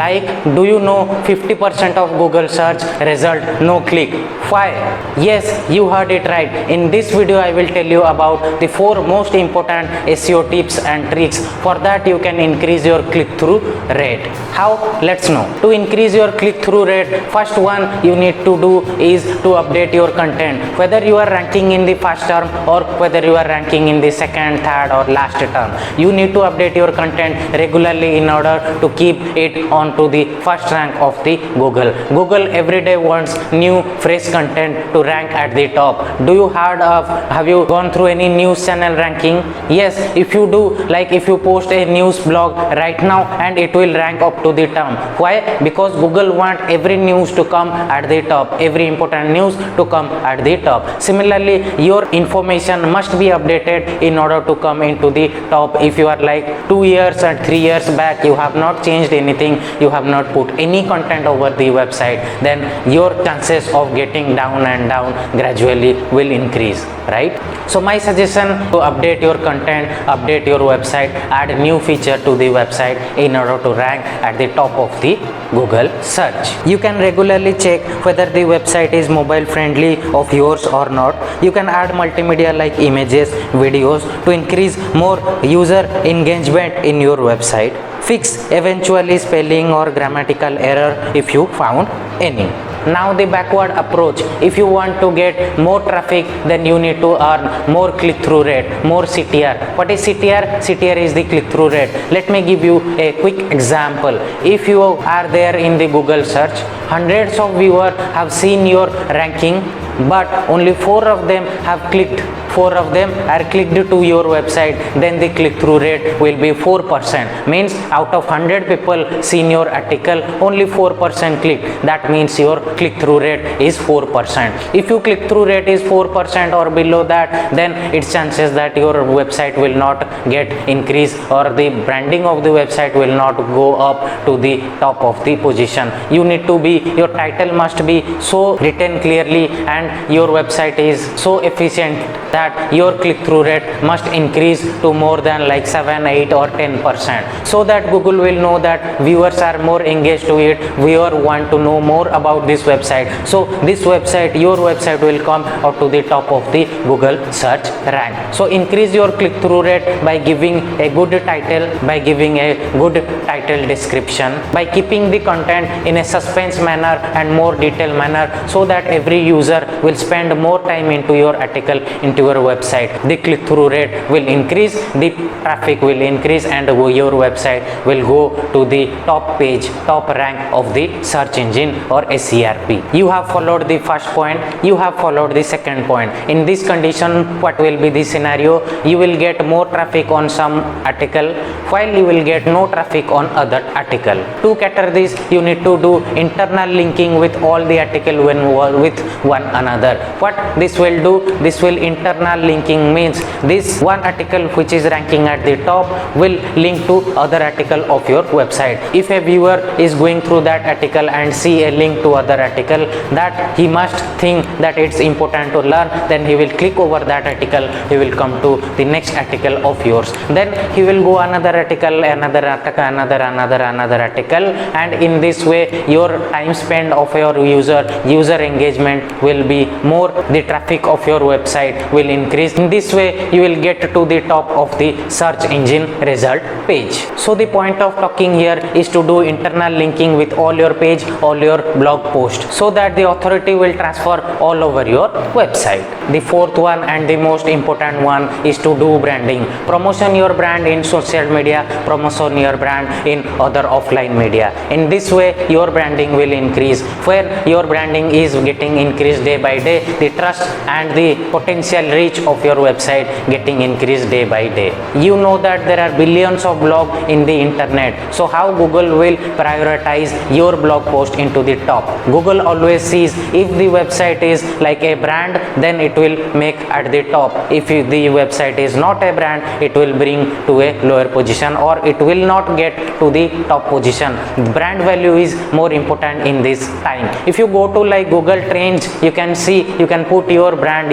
Like, do you know 50% of Google search result no click? Why? Yes, you heard it right. In this video I will tell you about the 4 most important SEO tips and tricks. For that you can increase your click-through rate. How? Let's know. To increase your click-through rate, first one you need to do is to update your content. Whether you are ranking in the first term or whether you are ranking in the second, third or last term, you need to update your content regularly in order to keep it on to the first rank of the Google. Google every day wants new fresh content to rank at the top. Do you have you gone through any news channel ranking? Yes, if you do, like if you post a news blog right now and it will rank up to the top. Why? Because Google want every news to come at the top, every important news to come at the top. Similarly, your information must be updated in order to come into the top. If you are like 2 years and 3 years back, you have not changed anything, you have not put any content over the website, then your chances of getting down and down gradually will increase, right? So my suggestion, to update your content, update your website, add new feature to the website in order to rank at the top of the Google search. You can regularly check whether the website is mobile friendly of yours or not. You can add multimedia like images, videos to increase more user engagement in your website. Fix eventually spelling or grammatical error if you found any. Now the backward approach. If you want to get more traffic, then you need to earn more click-through rate, more CTR. What is CTR? CTR is the click-through rate. Let me give you a quick example. If you are there in the Google search, hundreds of viewers have seen your ranking, but only 4 of them have clicked. 4 of them are clicked to your website, then the click-through rate will be 4%. Means out of 100 people seen your article, only 4% clicked. That means your click-through rate is 4%. If your click-through rate is 4% or below that, then it's chances that your website will not get increased, or the branding of the website will not go up to the top of the position. You need to be, your title must be so written clearly and your website is so efficient that your click-through rate must increase to more than like 7, 8 or 10%, so that Google will know that viewers are more engaged to it, viewer want to know more about this website. So this website, your website will come up to the top of the Google search rank. So increase your click-through rate by giving a good title, by giving a good title description, by keeping the content in a suspense manner and more detailed manner, so that every user will spend more time into your article, into your website. The click-through rate will increase, the traffic will increase, and your website will go to the top page, top rank of the search engine or SERP. You have followed the first point, you have followed the second point. In this condition, what will be the scenario? You will get more traffic on some article, while you will get no traffic on other article. To cater this, you need to do internal linking with all the article with one another. What this will do? This will internal linking means this one article which is ranking at the top will link to other article of your website. If a viewer is going through that article and see a link to other article that he must think that it's important to learn, then he will click over that article, he will come to the next article of yours, then he will go another article, another article, and in this way your time spent of your user engagement will be more, the traffic of your website will increase. In this way you will get to the top of the search engine result page. So the point of talking here is to do internal linking with all your page, all your blog post, so that the authority will transfer all over your website. The fourth one and the most important one is to do branding. Promotion your brand in social media, promotion your brand in other offline media. In this way your branding will increase. Where your branding is getting increased day by day, the trust and the potential reach of your website getting increased day by day. You know that there are billions of blogs in the internet, so how Google will prioritize your blog post into the top? Google always sees if the website is like a brand, then it will make at the top. If the website is not a brand, it will bring to a lower position, or it will not get to the top position. Brand value is more important in this time. If you go to like Google Trends, you can see, you can put your brand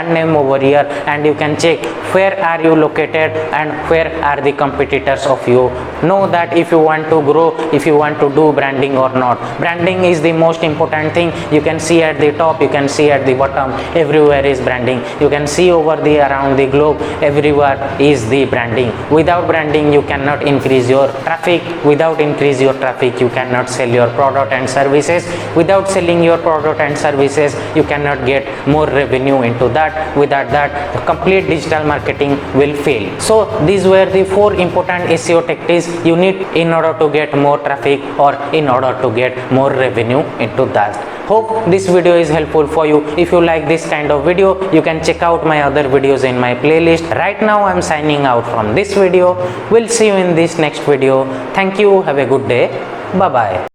brand name over here, and you can check where are you located and where are the competitors of you. Know that if you want to grow, if you want to do branding or not. Branding is the most important thing. You can see at the top, you can see at the bottom, everywhere is branding. You can see over the around the globe, everywhere is the branding. Without branding you cannot increase your traffic. Without increase your traffic you cannot sell your product and services. Without selling your product and services you cannot get more revenue into that. Without that, complete digital marketing will fail. So these were the 4 important SEO tactics you need in order to get more traffic or in order to get more revenue into that. Hope this video is helpful for you. If you like this kind of video, you can check out my other videos in my playlist. Right now I'm signing out from this video. We'll see you in this next video. Thank you. Have a good day. Bye bye.